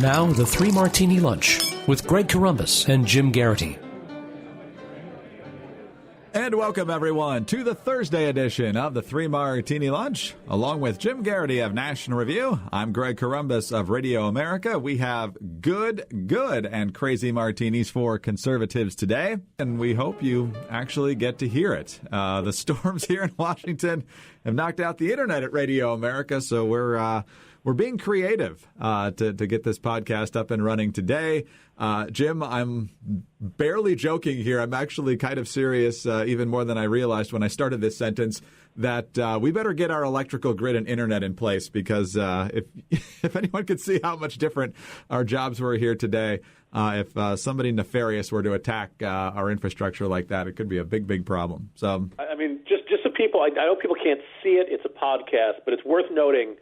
Now, the Three Martini Lunch with Greg Corombos and Jim Geraghty. And welcome, everyone, to the Thursday edition of the Three Martini Lunch. Along with Jim Geraghty of National Review, I'm Greg Corombos of Radio America. We have good, and crazy martinis for conservatives today, and we hope you actually get to hear it. The storms here in Washington have knocked out the internet at Radio America, so we're being creative to get this podcast up and running today. Jim, I'm barely joking here. I'm actually kind of serious, even more than I realized when I started this sentence, that we better get our electrical grid and internet in place, because if anyone could see how much different our jobs were here today, if somebody nefarious were to attack our infrastructure like that, it could be a big problem. So, I mean, just so people, I know people can't see it. It's a podcast, but it's worth noting.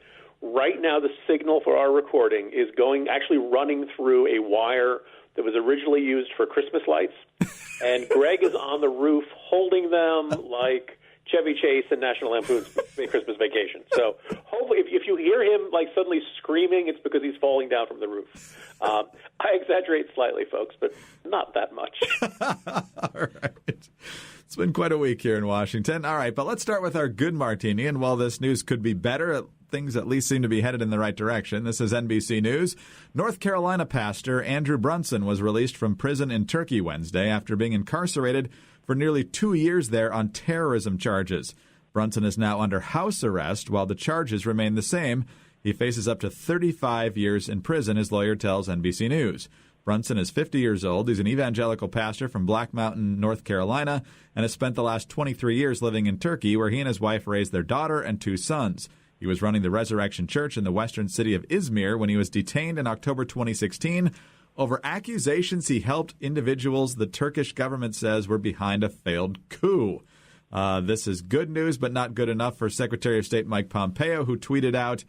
Right now, the signal for our recording is actually running through a wire that was originally used for Christmas lights. And Greg is on the roof holding them like Chevy Chase in National Lampoon's Christmas Vacation. So hopefully, if you hear him like suddenly screaming, it's because he's falling down from the roof. I exaggerate slightly, folks, but not that much. All right. It's been quite a week here in Washington. All right, but let's start with our good martini. And while this news could be better, things at least seem to be headed in the right direction. This is NBC News. North Carolina pastor Andrew Brunson was released from prison in Turkey Wednesday after being incarcerated for nearly 2 years there on terrorism charges. Brunson is now under house arrest while the charges remain the same. He faces up to 35 years in prison, his lawyer tells NBC News. Brunson is 50 years old. He's an evangelical pastor from Black Mountain, North Carolina, and has spent the last 23 years living in Turkey, where he and his wife raised their daughter and 2 sons. He was running the Resurrection Church in the western city of Izmir when he was detained in October 2016 over accusations he helped individuals the Turkish government says were behind a failed coup. This is good news, but not good enough for Secretary of State Mike Pompeo, who tweeted out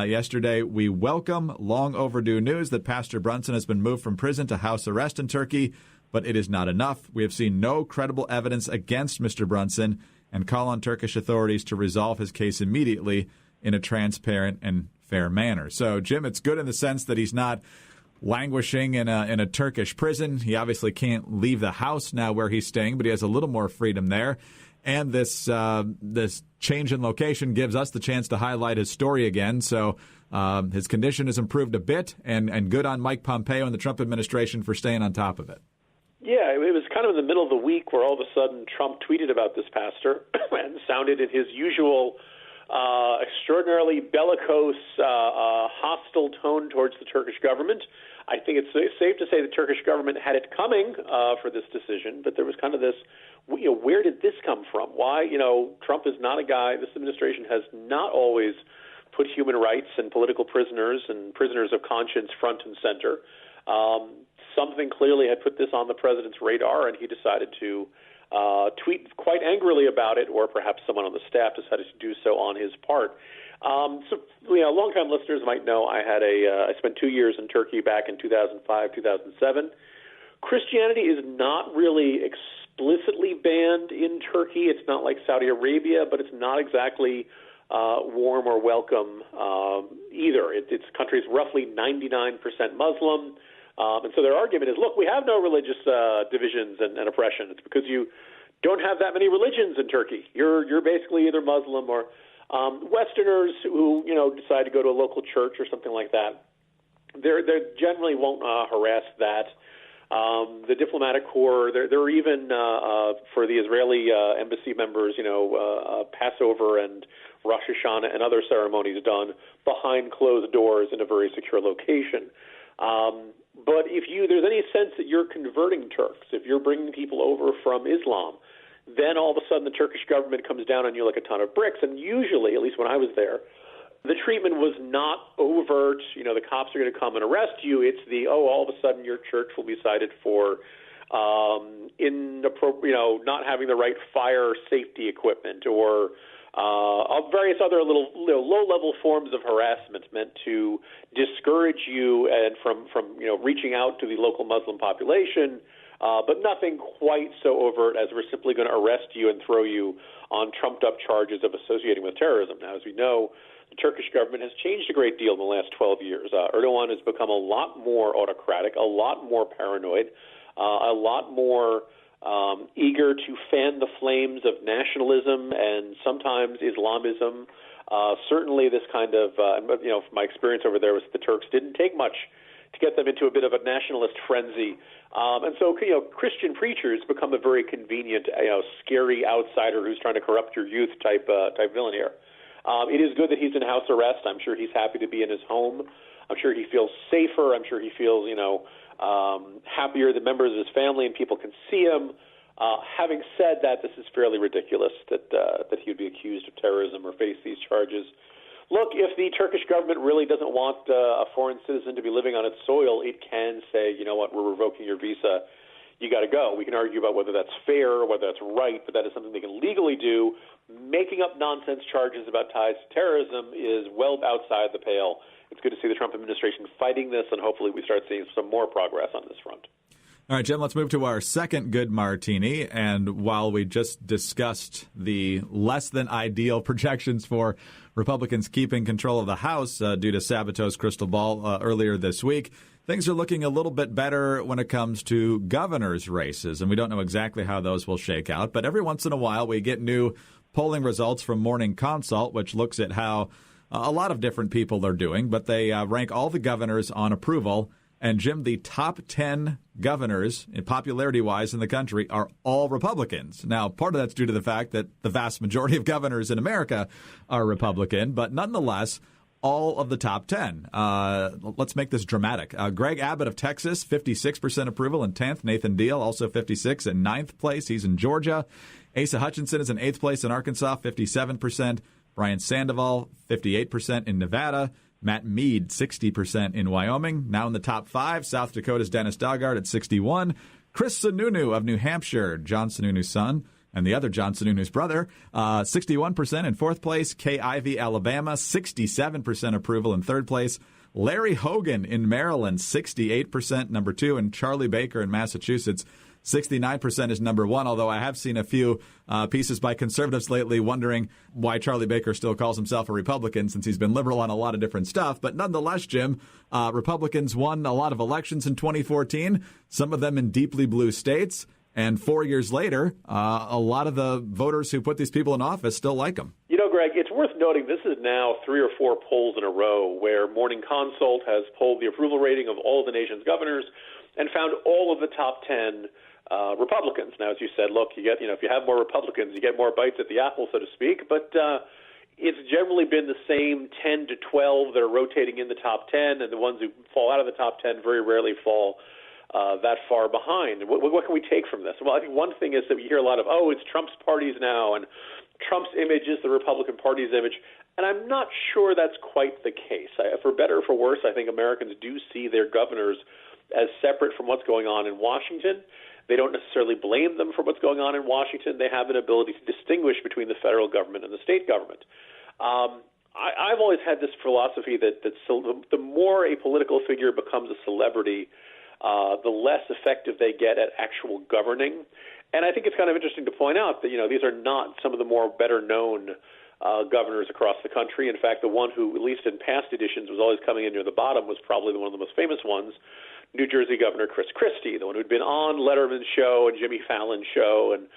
yesterday, "We welcome long overdue news that Pastor Brunson has been moved from prison to house arrest in Turkey, but it is not enough. We have seen no credible evidence against Mr. Brunson and call on Turkish authorities to resolve his case immediately in a transparent and fair manner." So, Jim, it's good in the sense that he's not languishing in a Turkish prison. He obviously can't leave the house now where he's staying, but he has a little more freedom there. And this change in location gives us the chance to highlight his story again. So his condition has improved a bit, and good on Mike Pompeo and the Trump administration for staying on top of it. Yeah, it was kind of in the middle of the week where all of a sudden Trump tweeted about this pastor and sounded in his usual extraordinarily bellicose, hostile tone towards the Turkish government. I think it's safe to say the Turkish government had it coming for this decision, but there was kind of this, where did this come from? Why, Trump is not a guy, this administration has not always put human rights and political prisoners and prisoners of conscience front and center. Something clearly had put this on the president's radar, and he decided to tweet quite angrily about it, or perhaps someone on the staff decided to do so on his part. Longtime listeners might know I spent 2 years in Turkey back in 2005, 2007. Christianity is not really explicitly banned in Turkey. It's not like Saudi Arabia, but it's not exactly warm or welcome either. It's country's roughly 99% Muslim. And so their argument is, look, we have no religious divisions and oppression. It's because you don't have that many religions in Turkey. You're basically either Muslim or Westerners who decide to go to a local church or something like that. They generally won't harass that. The diplomatic corps, there are even for the Israeli embassy members, Passover and Rosh Hashanah and other ceremonies done behind closed doors in a very secure location. But if there's any sense that you're converting Turks, if you're bringing people over from Islam, then all of a sudden the Turkish government comes down on you like a ton of bricks. And usually, at least when I was there, the treatment was not overt, the cops are going to come and arrest you. It's all of a sudden your church will be cited for inappropriate, not having the right fire safety equipment, or various other little low-level forms of harassment meant to discourage you and from reaching out to the local Muslim population, but nothing quite so overt as we're simply going to arrest you and throw you on trumped-up charges of associating with terrorism. Now, as we know, the Turkish government has changed a great deal in the last 12 years. Erdogan has become a lot more autocratic, a lot more paranoid, a lot more eager to fan the flames of nationalism and sometimes Islamism. Certainly this kind of, from my experience over there was the Turks didn't take much to get them into a bit of a nationalist frenzy. And so, Christian preachers become a very convenient, scary outsider who's trying to corrupt your youth type villain here. It is good that he's in house arrest. I'm sure he's happy to be in his home. I'm sure he feels safer. I'm sure he feels, happier that members of his family and people can see him. Having said that, this is fairly ridiculous that he would be accused of terrorism or face these charges. Look, if the Turkish government really doesn't want a foreign citizen to be living on its soil, it can say, you know what, we're revoking your visa. You got to go. We can argue about whether that's fair or whether that's right, but that is something they can legally do. Making up nonsense charges about ties to terrorism is well outside the pale. It's good to see the Trump administration fighting this, and hopefully we start seeing some more progress on this front. All right, Jim, let's move to our second good martini. And while we just discussed the less than ideal projections for Republicans keeping control of the House due to Sabato's crystal ball earlier this week, things are looking a little bit better when it comes to governor's races. And we don't know exactly how those will shake out. But every once in a while, we get new polling results from Morning Consult, which looks at how a lot of different people are doing. But they rank all the governors on approval. And, Jim, the top 10 governors, popularity-wise, in the country are all Republicans. Now, part of that's due to the fact that the vast majority of governors in America are Republican. But nonetheless, all of the top 10. Let's make this dramatic. Greg Abbott of Texas, 56% approval in 10th. Nathan Deal, also 56 in 9th place. He's in Georgia. Asa Hutchinson is in 8th place in Arkansas, 57%. Brian Sandoval, 58% in Nevada. Matt Mead, 60% in Wyoming. Now in the top 5, South Dakota's Dennis Daugaard at 61. Chris Sununu of New Hampshire, John Sununu's son, and the other John Sununu's brother, 61% in 4th place. Kay Ivey, Alabama, 67% approval in 3rd place. Larry Hogan in Maryland, 68%, number 2. And Charlie Baker in Massachusetts, 69% is number 1, although I have seen a few pieces by conservatives lately wondering why Charlie Baker still calls himself a Republican since he's been liberal on a lot of different stuff. But nonetheless, Jim, Republicans won a lot of elections in 2014, some of them in deeply blue states. And 4 years later, a lot of the voters who put these people in office still like them. You know, Greg, it's worth noting this is now 3 or 4 polls in a row where Morning Consult has polled the approval rating of all of the nation's governors and found all of the top 10 Republicans. Now, as you said, look, you get, if you have more Republicans, you get more bites at the apple, so to speak. But it's generally been the same 10 to 12 that are rotating in the top 10, and the ones who fall out of the top 10 very rarely fall that far behind. What can we take from this? Well, I think one thing is that we hear a lot of, it's Trump's parties now, and Trump's image is the Republican Party's image. And I'm not sure that's quite the case. For better or for worse, I think Americans do see their governors as separate from what's going on in Washington. They don't necessarily blame them for what's going on in Washington. They have an ability to distinguish between the federal government and the state government. I've always had this philosophy that the more a political figure becomes a celebrity, the less effective they get at actual governing. And I think it's kind of interesting to point out that, these are not some of the more better-known governors across the country. In fact, the one who, at least in past editions, was always coming in near the bottom was probably one of the most famous ones, New Jersey Governor Chris Christie, the one who'd been on Letterman's show and Jimmy Fallon's show and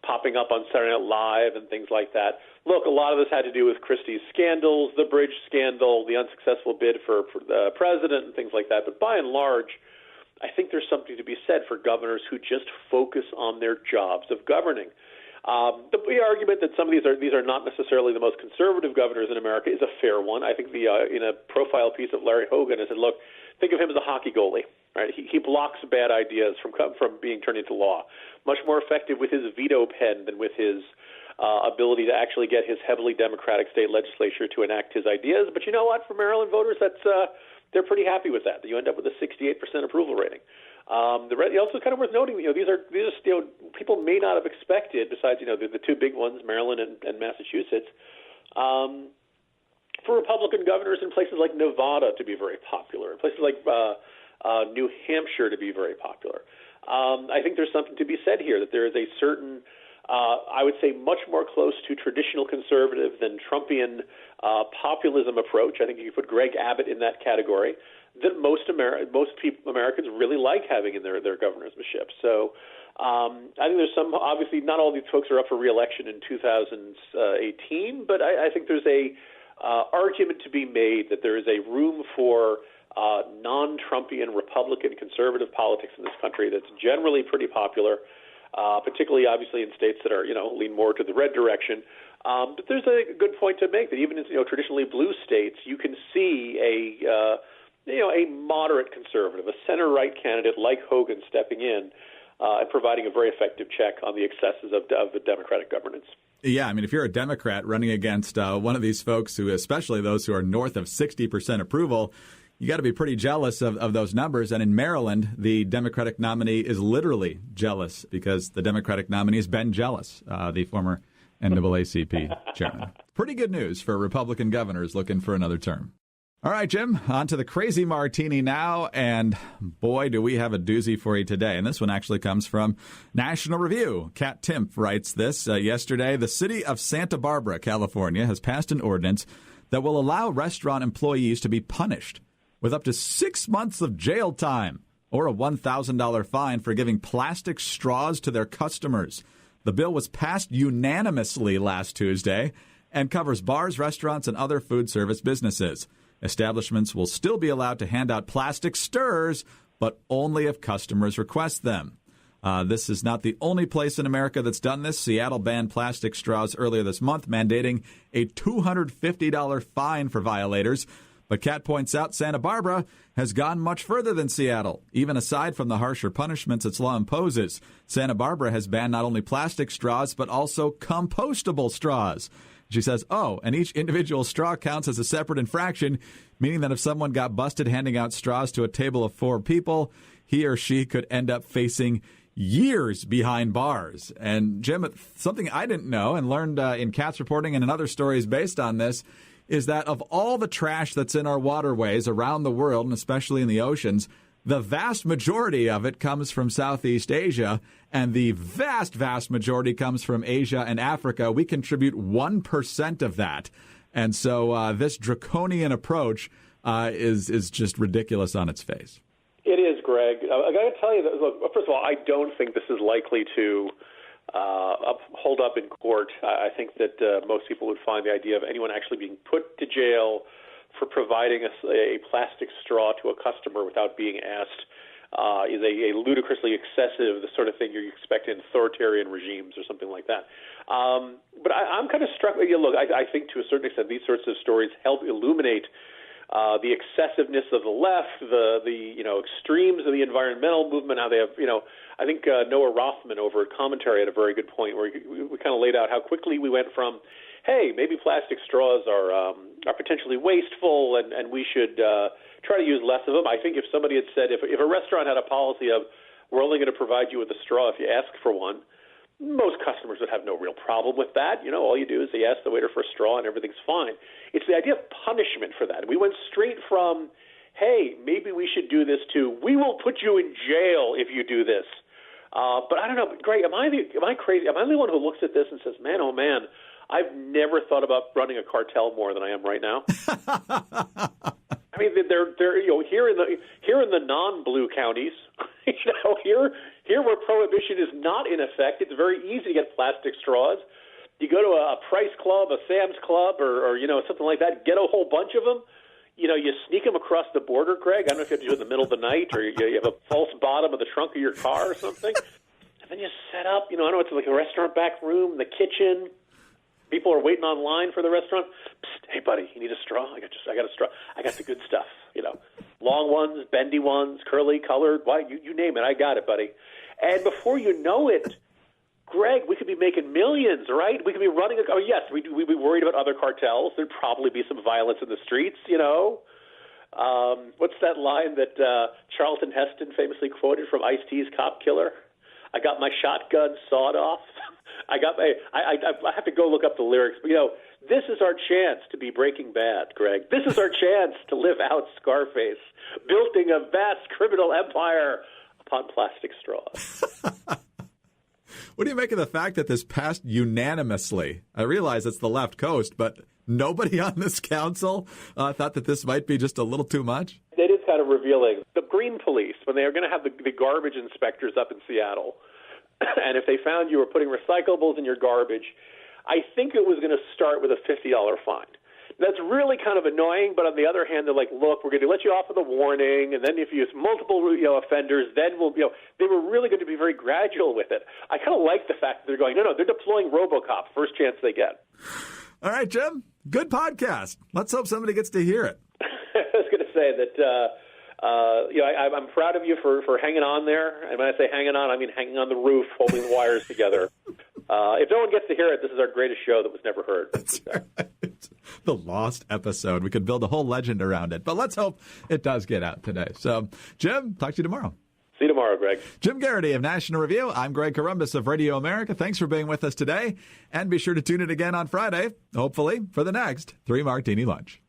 popping up on Saturday Night Live and things like that. Look, a lot of this had to do with Christie's scandals, the bridge scandal, the unsuccessful bid for the president and things like that. But by and large, I think there's something to be said for governors who just focus on their jobs of governing. The argument that some of these are not necessarily the most conservative governors in America is a fair one. I think in a profile piece of Larry Hogan, I said, look, think of him as a hockey goalie. Right? He blocks bad ideas from being turned into law. Much more effective with his veto pen than with his ability to actually get his heavily Democratic state legislature to enact his ideas. But you know what? For Maryland voters, they're pretty happy with that. You end up with a 68% approval rating. Also kind of worth noting, these are people may not have expected, besides the two big ones, Maryland and Massachusetts, for Republican governors in places like Nevada to be very popular, in places like New Hampshire to be very popular. I think there's something to be said here that there is a certain I would say much more close to traditional conservative than Trumpian populism approach. I think you could put Greg Abbott in that category, that most Americans really like having in their governorship. So I think there's some, obviously not all these folks are up for re-election in 2018, but I think there's a argument to be made that there is a room for non-Trumpian Republican conservative politics in this country that's generally pretty popular, particularly obviously in states that are, lean more to the red direction. But there's a good point to make that even in traditionally blue states, you can see a moderate conservative, a center-right candidate like Hogan stepping in and providing a very effective check on the excesses of the Democratic governance. Yeah, I mean, if you're a Democrat running against one of these folks who, especially those who are north of 60% approval, you got to be pretty jealous of those numbers. And in Maryland, the Democratic nominee is literally jealous because the Democratic nominee is Ben Jealous, the former NAACP chairman. Pretty good news for Republican governors looking for another term. All right, Jim, on to the Crazy Martini now, and boy, do we have a doozy for you today. And this one actually comes from National Review. Kat Timpf writes this yesterday. The city of Santa Barbara, California, has passed an ordinance that will allow restaurant employees to be punished with up to 6 months of jail time or a $1,000 fine for giving plastic straws to their customers. The bill was passed unanimously last Tuesday and covers bars, restaurants, and other food service businesses. Establishments will still be allowed to hand out plastic stirrers, but only if customers request them. This is not the only place in America that's done this. Seattle banned plastic straws earlier this month, mandating a $250 fine for violators. But Kat points out Santa Barbara has gone much further than Seattle. Even aside from the harsher punishments its law imposes, Santa Barbara has banned not only plastic straws, but also compostable straws. She says, and each individual straw counts as a separate infraction, meaning that if someone got busted handing out straws to a table of 4 people, he or she could end up facing years behind bars. And, Jim, something I didn't know and learned in Kat's reporting and in other stories based on this is that of all the trash that's in our waterways around the world, and especially in the oceans, the vast majority of it comes from Southeast Asia, and the vast, vast majority comes from Asia and Africa. We contribute 1% of that. And so this draconian approach is just ridiculous on its face. It is, Greg. I got to tell you, look, first of all, I don't think this is likely to hold up in court. I think that most people would find the idea of anyone actually being put to jail for providing a plastic straw to a customer without being asked is a ludicrously excessive, the sort of thing you expect in authoritarian regimes or something like that. But I'm kind of struck. Look, I think to a certain extent these sorts of stories help illuminate the excessiveness of the left, the extremes of the environmental movement. How they have, I think Noah Rothman over at Commentary had a very good point where we kind of laid out how quickly we went from, hey, maybe plastic straws are potentially wasteful and we should try to use less of them. I think if somebody had said, if a restaurant had a policy of we're only going to provide you with a straw if you ask for one, most customers would have no real problem with that. All you do is you ask the waiter for a straw and everything's fine. It's the idea of punishment for that. We went straight from, hey, maybe we should do this to, we will put you in jail if you do this. But I don't know, Greg, am I crazy? Am I the one who looks at this and says, man, oh man, I've never thought about running a cartel more than I am right now. I mean, they're here in the non-blue counties, here where prohibition is not in effect, it's very easy to get plastic straws. You go to a Price Club, a Sam's Club, or something like that, get a whole bunch of them. You sneak them across the border, Greg. I don't know if you have to do it in the middle of the night or you have a false bottom of the trunk of your car or something. And then you set up, I don't know, it's like a restaurant back room, the kitchen. People are waiting online for the restaurant. Psst, hey, buddy, you need a straw? I got a straw. I got the good stuff, long ones, bendy ones, curly, colored. Why? You name it. I got it, buddy. And before you know it, Greg, we could be making millions, right? We could be running yes, we'd be worried about other cartels. There'd probably be some violence in the streets, What's that line that Charlton Heston famously quoted from Ice-T's Cop Killer? I got my shotgun sawed off. I have to go look up the lyrics. But, this is our chance to be Breaking Bad, Greg. This is our chance to live out Scarface, building a vast criminal empire upon plastic straws. What do you make of the fact that this passed unanimously? I realize it's the left coast, but nobody on this council thought that this might be just a little too much? It is kind of revealing. The Green Police, when they are going to have the garbage inspectors up in Seattle, and if they found you were putting recyclables in your garbage, I think it was going to start with a $50 fine. That's really kind of annoying, but on the other hand, they're like, look, we're going to let you off with a warning, and then if you use multiple offenders, then we'll, they were really going to be very gradual with it. I kind of like the fact that they're going, no, they're deploying RoboCop first chance they get. All right, Jim, good podcast. Let's hope somebody gets to hear it. I was going to say that, I'm proud of you for hanging on there. And when I say hanging on, I mean hanging on the roof, holding the wires together. If no one gets to hear it, this is our greatest show that was never heard. That's right. The lost episode. We could build a whole legend around it. But let's hope it does get out today. So, Jim, talk to you tomorrow. See you tomorrow, Greg. Jim Geraghty of National Review. I'm Greg Corombos of Radio America. Thanks for being with us today. And be sure to tune in again on Friday, hopefully, for the next 3 Martini Lunch.